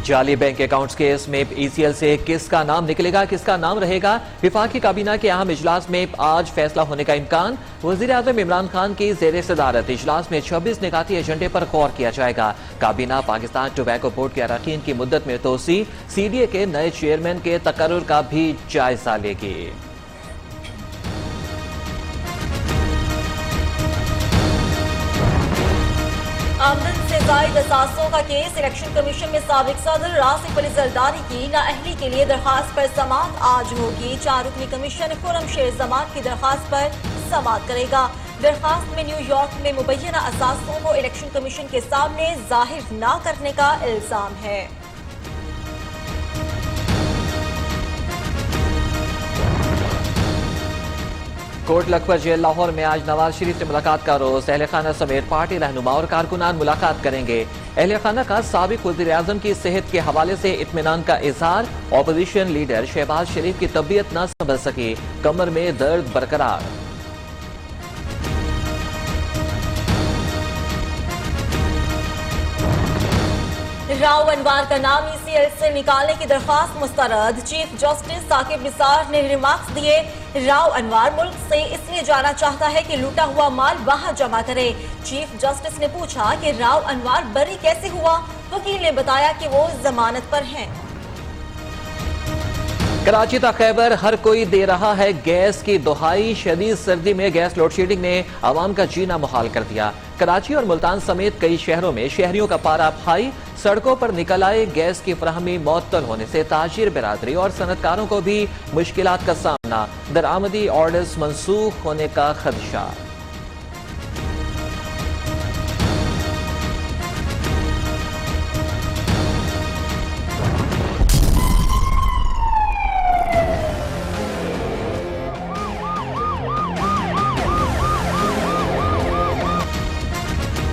جعلی bank accounts case میں ECL سے کس کا نام نکلے گا، کس کا نام رہے گا؟ وفاقی کابینہ کے اہم اجلاس میں آج فیصلہ ہونے کا امکان۔ وزیر اعظم عمران خان کی زیر صدارت اجلاس میں 26 نکاتی ایجنڈے پر غور کیا جائے گا۔ کابینہ پاکستان ٹوبیکو بورڈ کے اراکین کی مدت میں توسیع، CDA کے نئے چیئرمین کے تقرر کا بھی جائزہ لے گی۔ آمدن سے زائد اثاثوں کا کیس، الیکشن کمیشن میں سابق صدر راسف علی زرداری کی نااہلی کے لیے درخواست پر سماعت آج ہوگی۔ 4 رکنی کمیشن خرم شیر زمان کی درخواست پر سماعت کرے گا۔ درخواست میں نیو یارک میں مبینہ اثاثوں کو الیکشن کمیشن کے سامنے ظاہر نہ کرنے کا الزام ہے۔ کوٹ لکھپت جیل لاہور میں آج نواز شریف سے ملاقات کا روز، اہل خانہ سمیت پارٹی رہنما اور کارکنان ملاقات کریں گے۔ اہل خانہ کا سابق وزیر اعظم کی صحت کے حوالے سے اطمینان کا اظہار، اپوزیشن لیڈر شہباز شریف کی طبیعت نہ سنبھل سکی، کمر میں درد برقرار۔ راؤ انوار کا نام ECL سے نکالنے کی درخواست مسترد، چیف جسٹس ثاقب نثار نے ریمارکس دیے۔ راؤ انوار ملک سے اس لیے جانا چاہتا ہے کہ لوٹا ہوا مال وہاں جمع کرے۔ چیف جسٹس نے پوچھا کہ راؤ انوار بری کیسے ہوا؟ وکیل نے بتایا کہ وہ ضمانت پر ہیں۔ کراچی تا خیبر ہر کوئی دے رہا ہے گیس کی دہائی، شدید سردی میں گیس لوڈ شیڈنگ نے عوام کا جینا محال کر دیا۔ کراچی اور ملتان سمیت کئی شہروں میں شہریوں کا پارا بھائی، سڑکوں پر نکل آئے، گیس کی فراہمی معطل ہونے سے تاجر برادری اور صنعتکاروں کو بھی مشکلات کا سامنا، درآمدی آرڈرز منسوخ ہونے کا خدشہ۔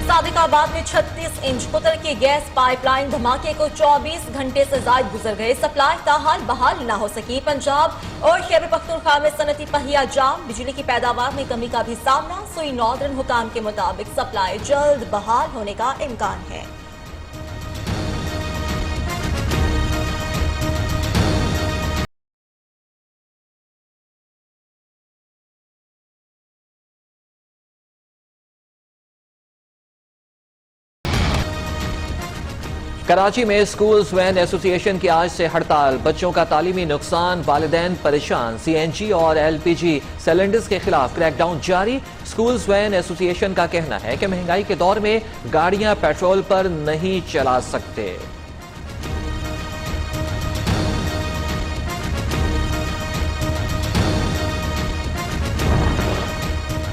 صادق آباد میں 36 انچ قطر کی گیس پائپ لائن دھماکے کو 24 گھنٹے سے زائد گزر گئے، سپلائی تاحال بحال نہ ہو سکی۔ پنجاب اور خیبر پختونخوا میں صنعتی پہیہ جام، بجلی کی پیداوار میں کمی کا بھی سامنا۔ سوئی ناردرن حکام کے مطابق سپلائی جلد بحال ہونے کا امکان ہے۔ کراچی میں اسکولز وین ایسوسی ایشن کی آج سے ہڑتال، بچوں کا تعلیمی نقصان، والدین پریشان، CNG اور LPG سلنڈرز کے خلاف کریک ڈاؤن جاری۔ اسکولز وین ایسوسی ایشن کا کہنا ہے کہ مہنگائی کے دور میں گاڑیاں پیٹرول پر نہیں چلا سکتے۔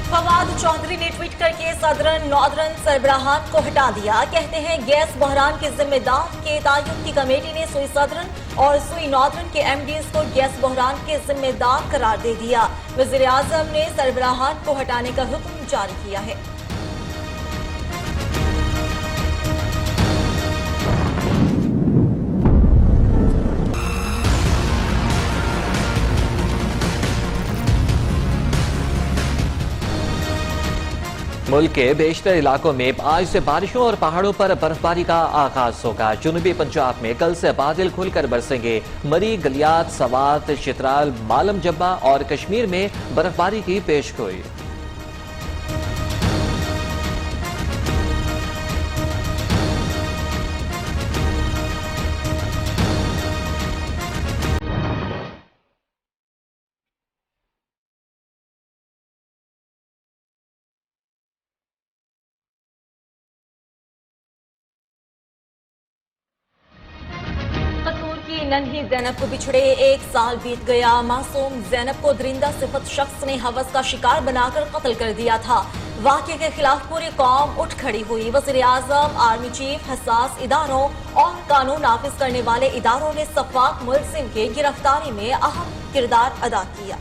فواد چودھری نے ٹویٹ کر کے صدرن ناردرن سربراہان کو ہٹا دیا، کہتے ہیں گیس بحران کے ذمہ دار کے تعین کی کمیٹی نے سوئی صدرن اور سوئی ناردرن کے MDs کو گیس بحران کے ذمہ دار قرار دے دیا۔ وزیر اعظم نے سربراہان کو ہٹانے کا حکم جاری کیا ہے۔ ملک کے بیشتر علاقوں میں آج سے بارشوں اور پہاڑوں پر برفباری کا آغاز ہوگا۔ جنوبی پنجاب میں کل سے بادل کھل کر برسیں گے۔ مری، گلیات، سوات، چترال، مالم جبہ اور کشمیر میں برفباری کی پیشگوئی۔ ننھی زینب کو بچھڑے 1 سال بیت گیا۔ معصوم زینب کو درندہ صفت شخص نے ہوس کا شکار بنا کر قتل کر دیا تھا۔ واقعے کے خلاف پوری قوم اٹھ کھڑی ہوئی۔ وزیر اعظم، آرمی چیف، حساس اداروں اور قانون نافذ کرنے والے اداروں نے صفاق ملزم کے گرفتاری میں اہم کردار ادا کیا۔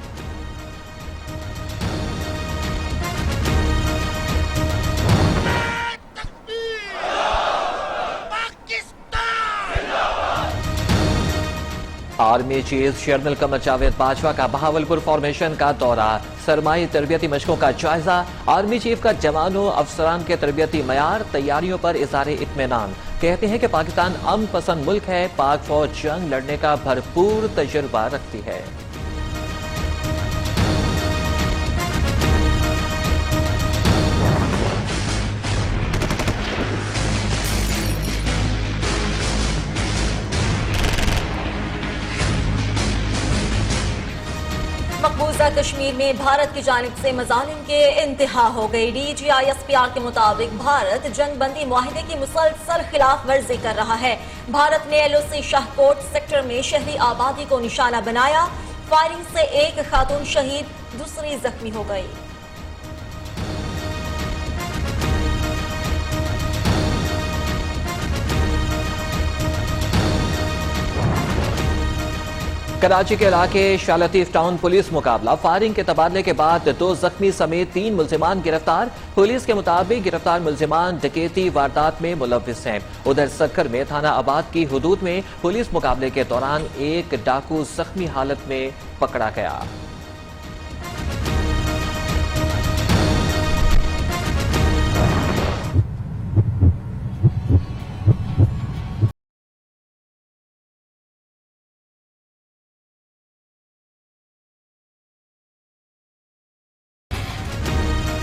Army chief general Qamar Javed Bajwa کا بہاولپور فارمیشن کا دورہ، سرمائی تربیتی مشقوں کا جائزہ۔ آرمی چیف کا جوانوں افسران کے تربیتی معیار تیاریوں پر اظہار اطمینان، کہتے ہیں کہ پاکستان امن پسند ملک ہے، پاک فوج جنگ لڑنے کا بھرپور تجربہ رکھتی ہے۔ مقبوضہ کشمیر میں بھارت کی جانب سے مظالم کے انتہا ہو گئی۔ DGI-SPR کے مطابق بھارت جنگ بندی معاہدے کی مسلسل خلاف ورزی کر رہا ہے۔ بھارت نے LOC شاہکوٹ سیکٹر میں شہری آبادی کو نشانہ بنایا، فائرنگ سے ایک خاتون شہید، دوسری زخمی ہو گئی۔ کراچی کے علاقے شاہ لطیف ٹاؤن پولیس مقابلہ، فائرنگ کے تبادلے کے بعد 2 زخمی سمیت 3 ملزمان گرفتار۔ پولیس کے مطابق گرفتار ملزمان ڈکیتی واردات میں ملوث ہیں۔ ادھر سکھر میں تھانہ آباد کی حدود میں پولیس مقابلے کے دوران ایک ڈاکو زخمی حالت میں پکڑا گیا۔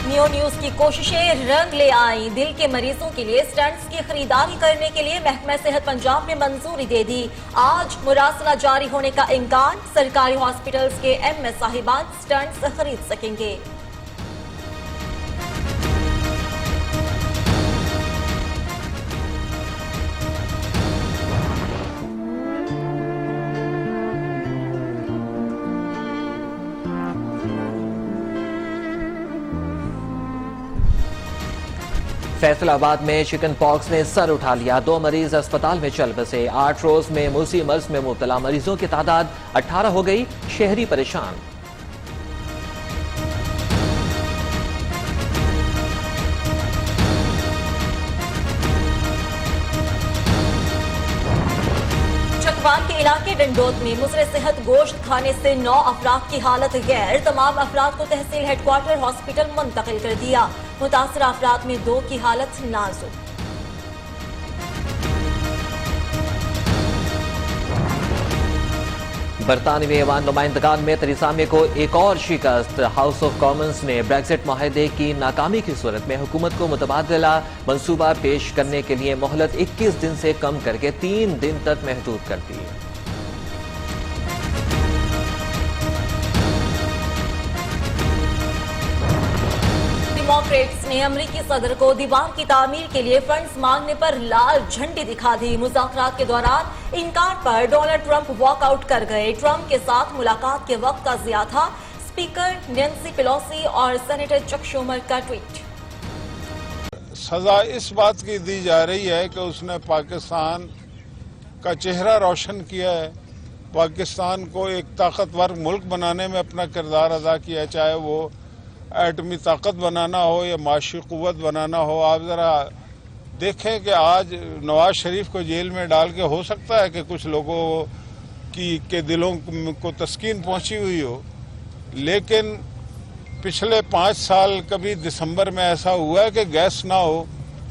نیو نیوز کی کوششیں رنگ لے آئیں، دل کے مریضوں کے لیے سٹنٹس کی خریداری کرنے کے لیے محکمہ صحت پنجاب نے منظوری دے دی۔ آج مراسلہ جاری ہونے کا امکان، سرکاری ہاسپٹلز کے MS صاحبان سٹنٹس خرید سکیں گے۔ فیصل آباد میں چکن پاکس نے سر اٹھا لیا، 2 مریض اسپتال میں چل بسے۔ 8 روز میں موسی مرض میں مبتلا مریضوں کی تعداد 18 ہو گئی، شہری پریشان۔ چکوان کے علاقے ڈنڈوت میں مضر صحت گوشت کھانے سے 9 افراد کی حالت غیر، تمام افراد کو تحصیل ہیڈ کوارٹر ہاسپٹل منتقل کر دیا۔ متاثرہ افراد میں 2 کی حالت نازک۔ برطانوی ایوان نمائندگان میں تریسا مے کو ایک اور شکست، ہاؤس آف کامنز نے بریگزٹ معاہدے کی ناکامی کی صورت میں حکومت کو متبادلہ منصوبہ پیش کرنے کے لیے مہلت 21 دن سے کم کر کے 3 دن تک محدود کر دی۔ ڈیموکریٹس نے امریکی صدر کو دیوار کی تعمیر کے لیے فنڈز مانگنے پر لال جھنڈی دکھا دی۔ مذاکرات کے دوران انکار پر ڈونلڈ ٹرمپ واک آؤٹ کر گئے۔ ٹرمپ کے ساتھ ملاقات کے وقت کا ضیاع تھا، اسپیکر نینسی پیلوسی اور سینیٹر چک شومر کا ٹویٹ۔ سزا اس بات کی دی جا رہی ہے کہ اس نے پاکستان کا چہرہ روشن کیا ہے، پاکستان کو ایک طاقتور ملک بنانے میں اپنا کردار ادا کیا، چاہے وہ ایٹمی طاقت بنانا ہو یا معاشی قوت بنانا ہو۔ آپ ذرا دیکھیں کہ آج نواز شریف کو جیل میں ڈال کے ہو سکتا ہے کہ کچھ لوگوں کے دلوں کو تسکین پہنچی ہوئی ہو، لیکن پچھلے 5 سال کبھی دسمبر میں ایسا ہوا ہے کہ گیس نہ ہو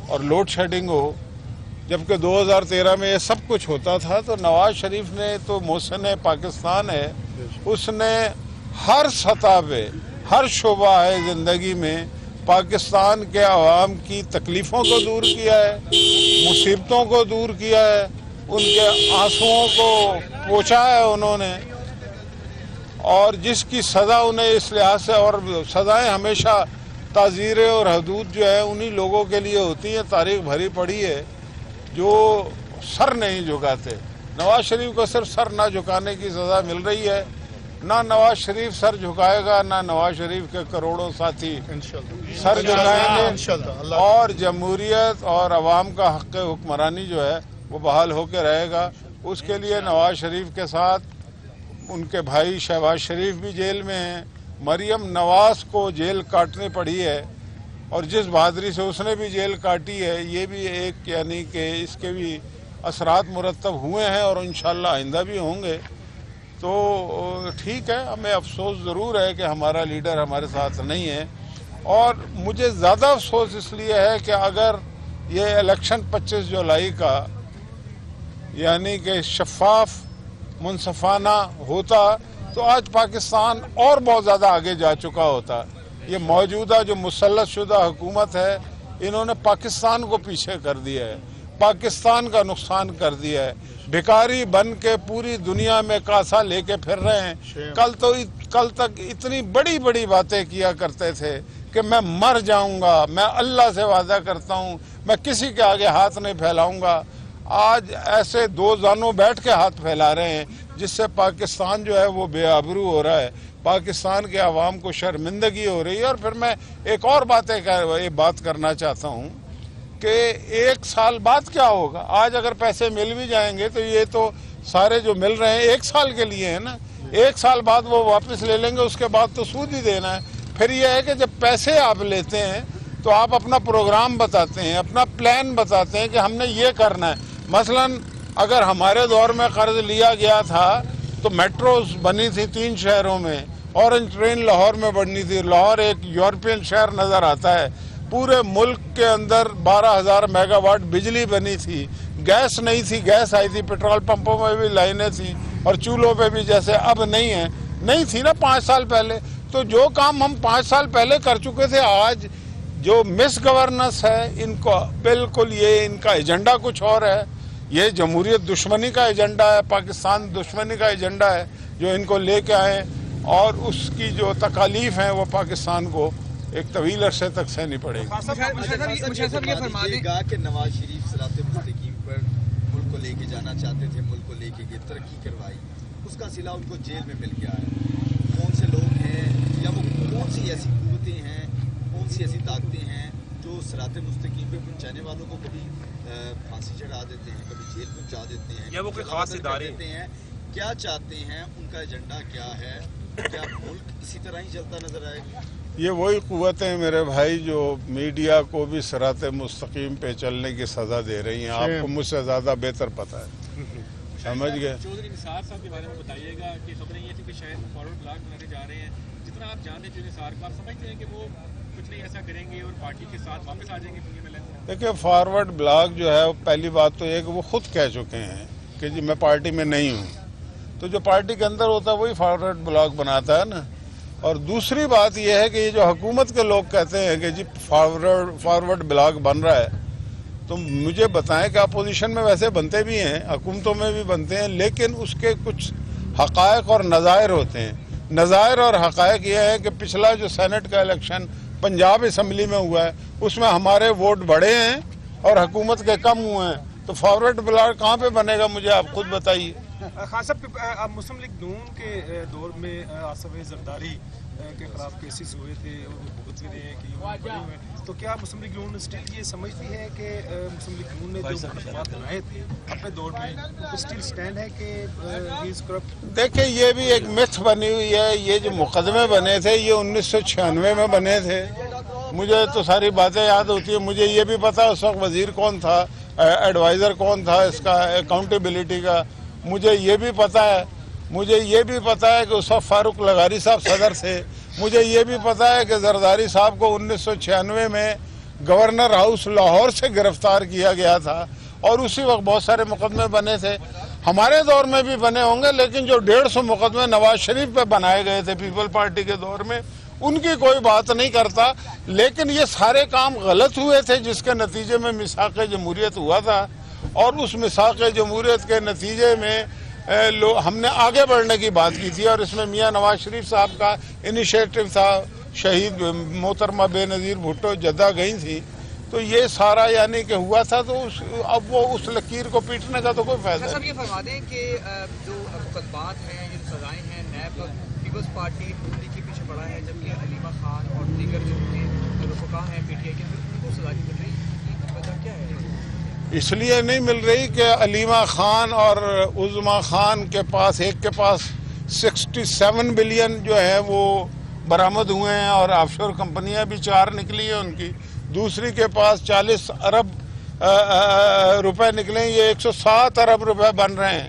اور لوڈ شیڈنگ ہو، جبکہ 2013 میں یہ سب کچھ ہوتا تھا۔ تو نواز شریف نے تو محسن پاکستان ہے، اس نے ہر سطح پہ، ہر شعبہ ہے زندگی میں پاکستان کے عوام کی تکلیفوں کو دور کیا ہے، مصیبتوں کو دور کیا ہے، ان کے آنسوؤں کو پوچھا ہے انہوں نے، اور جس کی سزا انہیں اس لحاظ سے، اور سزائیں ہمیشہ تعزیریں اور حدود جو ہے انہی لوگوں کے لیے ہوتی ہیں۔ تاریخ بھری پڑی ہے جو سر نہیں جھکاتے۔ نواز شریف کو صرف سر نہ جھکانے کی سزا مل رہی ہے، نہ نواز شریف سر جھکائے گا، نہ نواز شریف کے کروڑوں ساتھی سر جھکائیں گے، اور جمہوریت اور عوام کا حق حکمرانی جو ہے وہ بحال ہو کے رہے گا۔ اس کے لیے نواز شریف کے ساتھ ان کے بھائی شہباز شریف بھی جیل میں ہیں، مریم نواز کو جیل کاٹنی پڑی ہے، اور جس بہادری سے اس نے بھی جیل کاٹی ہے، یہ بھی ایک یعنی کہ اس کے بھی اثرات مرتب ہوئے ہیں اور انشاءاللہ آئندہ بھی ہوں گے۔ تو ٹھیک ہے، ہمیں افسوس ضرور ہے کہ ہمارا لیڈر ہمارے ساتھ نہیں ہے، اور مجھے زیادہ افسوس اس لیے ہے کہ اگر یہ الیکشن 25 جولائی کا یعنی کہ شفاف منصفانہ ہوتا تو آج پاکستان اور بہت زیادہ آگے جا چکا ہوتا۔ یہ موجودہ جو مسلط شدہ حکومت ہے، انہوں نے پاکستان کو پیچھے کر دیا ہے، پاکستان کا نقصان کر دیا ہے، بھکاری بن کے پوری دنیا میں کاسا لے کے پھر رہے ہیں۔ کل تک اتنی بڑی بڑی باتیں کیا کرتے تھے کہ میں مر جاؤں گا، میں اللہ سے وعدہ کرتا ہوں میں کسی کے آگے ہاتھ نہیں پھیلاؤں گا۔ آج ایسے دو زانوں بیٹھ کے ہاتھ پھیلا رہے ہیں جس سے پاکستان جو ہے وہ بے آبرو ہو رہا ہے، پاکستان کے عوام کو شرمندگی ہو رہی ہے۔ اور پھر میں ایک اور بات کرنا چاہتا ہوں کہ 1 سال بعد کیا ہوگا؟ آج اگر پیسے مل بھی جائیں گے تو یہ تو سارے جو مل رہے ہیں 1 سال کے لیے ہیں نا، 1 سال بعد وہ واپس لے لیں گے، اس کے بعد تو سود ہی دینا ہے۔ پھر یہ ہے کہ جب پیسے آپ لیتے ہیں تو آپ اپنا پروگرام بتاتے ہیں، اپنا پلان بتاتے ہیں کہ ہم نے یہ کرنا ہے۔ مثلا اگر ہمارے دور میں قرض لیا گیا تھا تو میٹروز بنی تھی 3 شہروں میں، اورنج ٹرین لاہور میں بنی تھی، لاہور ایک یورپین شہر نظر آتا ہے، پورے ملک کے اندر 12,000 میگا واٹ بجلی بنی تھی، گیس نہیں تھی، گیس آئی تھی، پیٹرول پمپوں میں بھی لائنیں تھیں اور چولہوں پہ بھی، جیسے اب نہیں تھی نا 5 سال پہلے۔ تو جو کام ہم 5 سال پہلے کر چکے تھے، آج جو مس گورننس ہے ان کو بالکل یہ ان کا ایجنڈا کچھ اور ہے، یہ جمہوریت دشمنی کا ایجنڈا ہے، پاکستان دشمنی کا ایجنڈا ہے جو ان کو لے کے آئے، اور اس کی جو تکالیف ہیں وہ پاکستان کو ایک طویل عرصے تک سہنی پڑے گی۔ یہ کہا کہ نواز شریف صراط مستقیم پر ملک کو لے کے جانا چاہتے تھے، ملک کو لے کے ترقی کروائی، اس کا صلہ ان کو جیل میں مل گیا ہے۔ کون سے لوگ ہیں یا وہ کون سی ایسی قوتیں ہیں، کون سی ایسی طاقتیں ہیں جو صراط مستقیم پہ پہنچانے والوں کو کبھی پھانسی چڑھا دیتے ہیں، کبھی جیل پہنچا دیتے ہیں، یا وہ کوئی خاص ادارے دیتے ہیں؟ کیا چاہتے ہیں؟ ان کا ایجنڈا کیا ہے؟ کیا ملک اسی طرح ہی چلتا نظر آئے گا؟ یہ وہی قوتیں میرے بھائی جو میڈیا کو بھی صراط مستقیم پہ چلنے کی سزا دے رہی ہیں، آپ کو مجھ سے زیادہ بہتر پتہ ہے، سمجھ گئے؟ چودھری نثار صاحب کے بارے میں بتائیے گا کہ خبریں یہ تھی کہ شاید فارورڈ بلاک بنانے جا رہے ہیں، جتنا آپ جانتے ہیں چودھری نثار کو، آپ سمجھتے ہیں کہ وہ کچھ نہیں ایسا کریں گے اور پارٹی کے ساتھ واپس آ جائیں گے پی ایم ایل این؟ دیکھیں، فارورڈ بلاک جو ہے پہلی بات تو یہ کہ وہ خود کہہ چکے ہیں کہ جی میں پارٹی میں نہیں ہوں، تو جو پارٹی کے اندر ہوتا ہے وہی فارورڈ بلاک بناتا ہے نا۔ اور دوسری بات یہ ہے کہ یہ جو حکومت کے لوگ کہتے ہیں کہ جی فارورڈ بلاک بن رہا ہے، تو مجھے بتائیں کہ اپوزیشن میں ویسے بنتے بھی ہیں، حکومتوں میں بھی بنتے ہیں، لیکن اس کے کچھ حقائق اور نظائر ہوتے ہیں۔ نظائر اور حقائق یہ ہے کہ پچھلا جو سینٹ کا الیکشن پنجاب اسمبلی میں ہوا ہے اس میں ہمارے ووٹ بڑھے ہیں اور حکومت کے کم ہوئے ہیں، تو فارورڈ بلاک کہاں پہ بنے گا مجھے آپ خود بتائیے۔ خان صاحب، مسلم لیگ نون کے دور میں آصف زرداری کے خلاف کیسز ہوئے تھے اور وہ بھگت بھی رہے ہیں کہ یہ بڑے ہوئے ہیں، تو کیا مسلم لیگ نون اسٹل یہ سمجھتی ہے کہ مسلم لیگ نون نے جو مقدمات بنائے تھے اپنے دور میں اسٹل سٹینڈ ہے کہ ہی از کرپٹ؟ دیکھیں، یہ بھی ایک متھ بنی ہوئی ہے، یہ جو مقدمے بنے تھے یہ 1996 میں بنے تھے، مجھے تو ساری باتیں یاد ہوتی ہیں، مجھے یہ بھی پتا اس وقت وزیر کون تھا، ایڈوائزر کون تھا اس کا اکاؤنٹیبلٹی کا، مجھے یہ بھی پتا ہے کہ اس وقت فاروق لغاری صاحب صدر تھے، مجھے یہ بھی پتا ہے کہ زرداری صاحب کو 1996 میں گورنر ہاؤس لاہور سے گرفتار کیا گیا تھا، اور اسی وقت بہت سارے مقدمے بنے تھے، ہمارے دور میں بھی بنے ہوں گے، لیکن جو 150 مقدمے نواز شریف پہ بنائے گئے تھے پیپل پارٹی کے دور میں ان کی کوئی بات نہیں کرتا، لیکن یہ سارے کام غلط ہوئے تھے جس کے نتیجے میں میثاق جمہوریت ہوا تھا، اور اس میثاق جمہوریت کے نتیجے میں ہم نے آگے بڑھنے کی بات کی تھی، اور اس میں میاں نواز شریف صاحب کا انیشیٹو تھا، شہید محترمہ بے نظیر بھٹو جدہ گئی تھی، تو یہ سارا یعنی کہ ہوا تھا، تو اب وہ اس لکیر کو پیٹنے کا تو کوئی فائدہ نہیں۔ صاحب یہ فرما دیں کہ جو مقدمات ہیں، جو سزائیں ہیں، نیب پیپلز پارٹی کے پیچھے پڑا ہے، جبکہ علیمہ خان اور دیگر جو ان کے رفقا ہیں پی ٹی آئی کے اندر ان کو سزا نہیں مل رہی، وجہ کیا ہے؟ اس لیے نہیں مل رہی کہ علیمہ خان اور عظمیٰ خان کے پاس، ایک کے پاس 67 بلین جو ہے وہ برآمد ہوئے ہیں اور آف شور کمپنیاں بھی 4 نکلی ہیں ان کی، دوسری کے پاس 40 ارب روپے نکلے ہیں، یہ 107 ارب روپے بن رہے ہیں،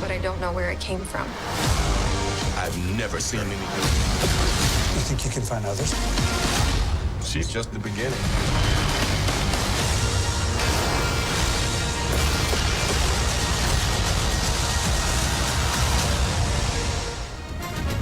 But I don't know where it came from. I've never seen anything. You think you can find others? She's just the beginning.